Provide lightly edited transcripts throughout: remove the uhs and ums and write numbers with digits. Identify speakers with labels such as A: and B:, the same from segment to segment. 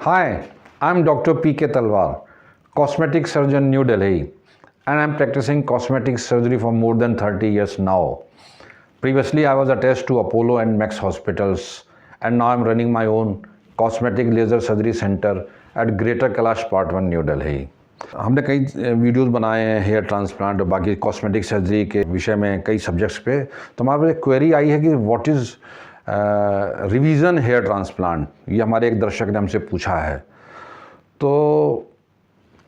A: Hi, I'm Dr. P.K. Talwar, cosmetic surgeon, New Delhi, and I'm practicing cosmetic surgery for more than 30 years now. Previously, I was attached to Apollo and Max hospitals, and now I'm running my own cosmetic laser surgery center at Greater Kailash Part 1, New Delhi. हमने कई videos बनाए हैं hair transplant और बाकी cosmetic surgery के विषय में कई सब्जेक्ट्स पे। तो हमारे एक क्वेरी आई है कि what is revision hair transplant, ये हमारे एक दर्शक ने हमसे पूछा है। तो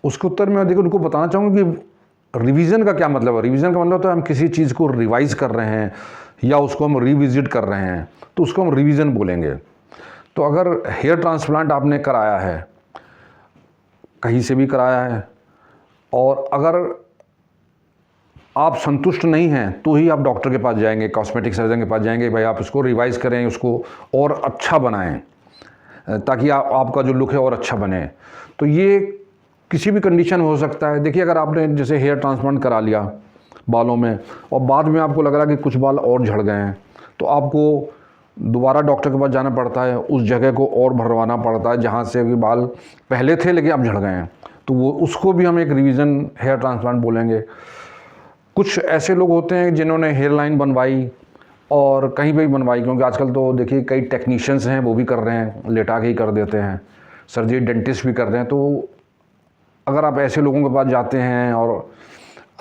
A: उसके उत्तर में देखो उनको बताना चाहूँगा कि रिवीजन का क्या मतलब है। रिवीजन का मतलब तो हम किसी चीज़ को रिवाइज कर रहे हैं या उसको हम रिविजिट कर रहे हैं तो उसको हम रिवीजन बोलेंगे। तो अगर हेयर ट्रांसप्लांट आपने कराया है, कहीं से भी कराया है, और अगर आप संतुष्ट नहीं हैं तो ही आप डॉक्टर के पास जाएंगे, कॉस्मेटिक सर्जन के पास जाएंगे, भाई आप उसको रिवाइज करें, उसको और अच्छा बनाएं ताकि आपका जो लुक है और अच्छा बने। तो ये किसी भी कंडीशन हो सकता है। देखिए, अगर आपने जैसे हेयर ट्रांसप्लांट करा लिया बालों में और बाद में आपको लग रहा है कि कुछ बाल और झड़ गए हैं, तो आपको दोबारा डॉक्टर के पास जाना पड़ता है, उस जगह को और भरवाना पड़ता है जहाँ से भी बाल पहले थे लेकिन अब झड़ गए हैं, तो वो उसको भी हम एक रिवीजन हेयर ट्रांसप्लांट बोलेंगे। कुछ ऐसे लोग होते हैं जिन्होंने हेयर लाइन बनवाई और कहीं पे भी बनवाई, क्योंकि आजकल तो देखिए कई टेक्नीशियंस हैं वो भी कर रहे हैं, लेटा के ही कर देते हैं सर्जरी, डेंटिस्ट भी कर रहे हैं। तो अगर आप ऐसे लोगों के पास जाते हैं और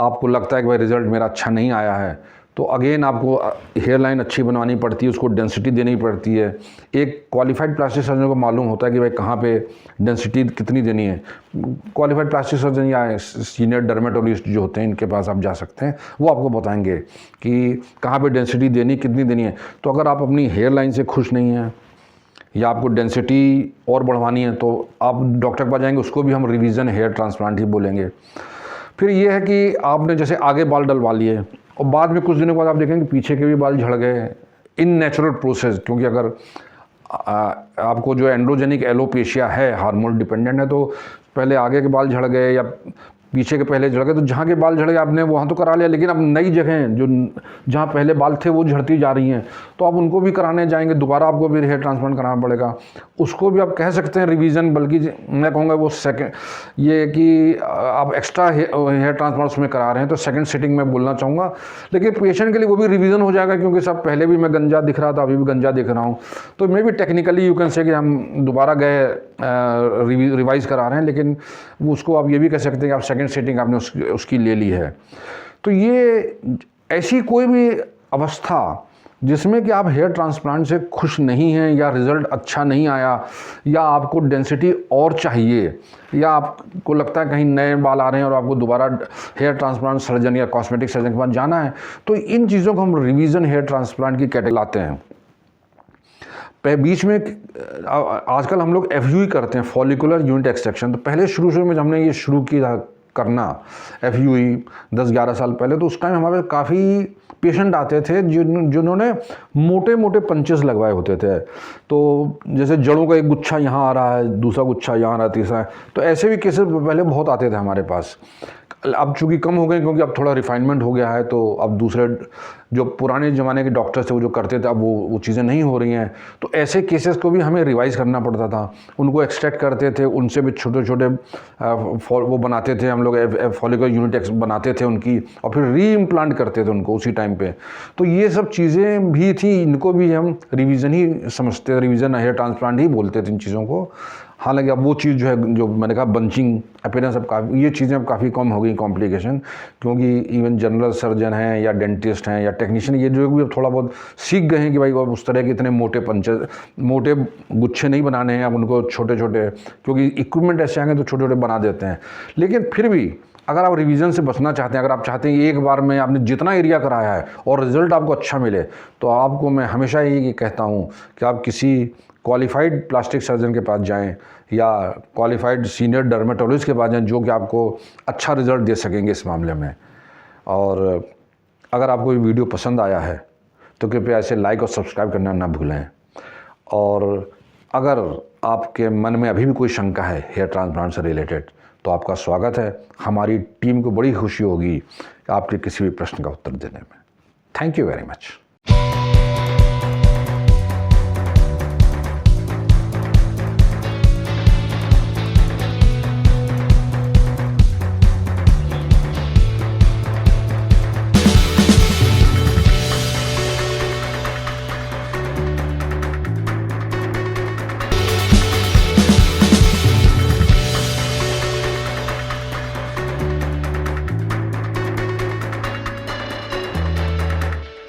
A: आपको लगता है कि भाई रिज़ल्ट मेरा अच्छा नहीं आया है, तो अगेन आपको हेयर लाइन अच्छी बनवानी पड़ती है, उसको डेंसिटी देनी पड़ती है। एक क्वालिफाइड प्लास्टिक सर्जन को मालूम होता है कि भाई कहाँ पे डेंसिटी कितनी देनी है। क्वालिफाइड प्लास्टिक सर्जन या सीनियर डर्मेटोलॉजिस्ट जो होते हैं इनके पास आप जा सकते हैं, वो आपको बताएंगे कि कहाँ पे डेंसिटी देनी, कितनी देनी है। तो अगर आप अपनी हेयर लाइन से खुश नहीं हैं या आपको डेंसिटी और बढ़वानी है तो आप डॉक्टर के पास जाएंगे, उसको भी हम रिवीजन हेयर ट्रांसप्लांट ही बोलेंगे। फिर ये है कि आपने जैसे आगे बाल डलवा लिए और बाद में कुछ दिनों के बाद आप देखेंगे पीछे के भी बाल झड़ गए, इन नेचुरल प्रोसेस। क्योंकि अगर आपको जो एंड्रोजेनिक एलोपेशिया है, हार्मोन डिपेंडेंट है, तो पहले आगे के बाल झड़ गए या पीछे के पहले झड़ गए, तो जहाँ के बाल झड़ गए आपने वहाँ तो करा लिया, लेकिन अब नई जगह जो जहाँ पहले बाल थे वो झड़ती जा रही हैं, तो आप उनको भी कराने जाएंगे, दोबारा आपको भी हेयर ट्रांसप्लांट कराना पड़ेगा। उसको भी आप कह सकते हैं रिवीजन, बल्कि मैं कहूँगा वो सेकंड, ये कि आप एक्स्ट्रा हेयर ट्रांसप्लांट उसमें करा रहे हैं तो सेकंड सिटिंग में बोलना चाहूँगा। लेकिन पेशेंट के लिए वो भी रिवीजन हो जाएगा, क्योंकि सब पहले भी मैं गंजा दिख रहा था, अभी भी गंजा दिख रहा हूँ, तो मे भी टेक्निकली यू कैन से कि हम दोबारा गए रिवाइज करा रहे हैं, लेकिन उसको आप ये भी कह सकते हैं कि आप सेकंड सेटिंग आपने उसकी ले ली है। तो ये ऐसी कोई भी अवस्था जिसमें कि आप हेयर ट्रांसप्लांट से खुश नहीं हैं या रिज़ल्ट अच्छा नहीं आया या आपको डेंसिटी और चाहिए या आपको लगता है कहीं नए बाल आ रहे हैं और आपको दोबारा हेयर ट्रांसप्लांट सर्जन या कॉस्मेटिक सर्जन के पास जाना है, तो इन चीज़ों को हम रिवीजन हेयर ट्रांसप्लांट की कैटेगरी लाते हैं। बीच में आजकल हम लोग FUE करते हैं, फॉलिकुलर यूनिट एक्सट्रैक्शन। तो पहले शुरू में हमने ये शुरू किया करना FUE 10-11 साल पहले, तो उस टाइम हमारे काफ़ी पेशेंट आते थे जिन्होंने मोटे मोटे पंचेस लगवाए होते थे। तो जैसे जड़ों का एक गुच्छा यहाँ आ रहा है, दूसरा गुच्छा यहाँ आ रहा है, तीसरा है, तो ऐसे भी केसेस पहले बहुत आते थे हमारे पास। अब चूँकि कम हो गए क्योंकि अब थोड़ा रिफाइनमेंट हो गया है, तो अब दूसरे जो पुराने ज़माने के डॉक्टर्स थे वो जो करते थे, अब वो चीज़ें नहीं हो रही हैं। तो ऐसे केसेस को भी हमें रिवाइज़ करना पड़ता था, उनको एक्सट्रैक्ट करते थे, उनसे भी छोटे छोटे वो बनाते थे हम लोग, फॉलिकुलर यूनिट बनाते थे उनकी, और फिर री इम्प्लांट करते थे उनको उसी टाइम पे। तो ये सब चीज़ें भी थी, इनको भी हम रिवीजन ही समझते, रिवीजन हेयर ट्रांसप्लांट ही बोलते थे इन चीज़ों को। हालांकि अब वो चीज़ जो है, जो मैंने कहा बंचिंग अपीयरेंस, अब काफ़ी ये चीज़ें अब काफ़ी कम हो गई कॉम्प्लिकेशन, क्योंकि इवन जनरल सर्जन हैं या डेंटिस्ट हैं या टेक्नीशियन, ये जो भी अब थोड़ा बहुत सीख गए हैं कि भाई अब उस तरह के इतने मोटे मोटे गुच्छे नहीं बनाने हैं, अब उनको छोटे छोटे, क्योंकि इक्विपमेंट ऐसे आएंगे तो छोटे छोटे बना देते हैं। लेकिन फिर भी अगर आप रिवीजन से बचना चाहते हैं, अगर आप चाहते हैं एक बार में आपने जितना एरिया कराया है और रिज़ल्ट आपको अच्छा मिले, तो आपको मैं हमेशा यही कहता हूँ कि आप किसी क्वालिफाइड प्लास्टिक सर्जन के पास जाएं या क्वालिफाइड सीनियर डर्मेटोलॉजिस्ट के पास जाएं, जो कि आपको अच्छा रिज़ल्ट दे सकेंगे इस मामले में। और अगर आपको ये वीडियो पसंद आया है तो कृपया इसे लाइक और सब्सक्राइब करना ना भूलें। और अगर आपके मन में अभी भी कोई शंका है हेयर ट्रांसप्लांट से रिलेटेड, तो आपका स्वागत है। हमारी टीम को बड़ी खुशी होगी आपके किसी भी प्रश्न का उत्तर देने में। Thank you very much.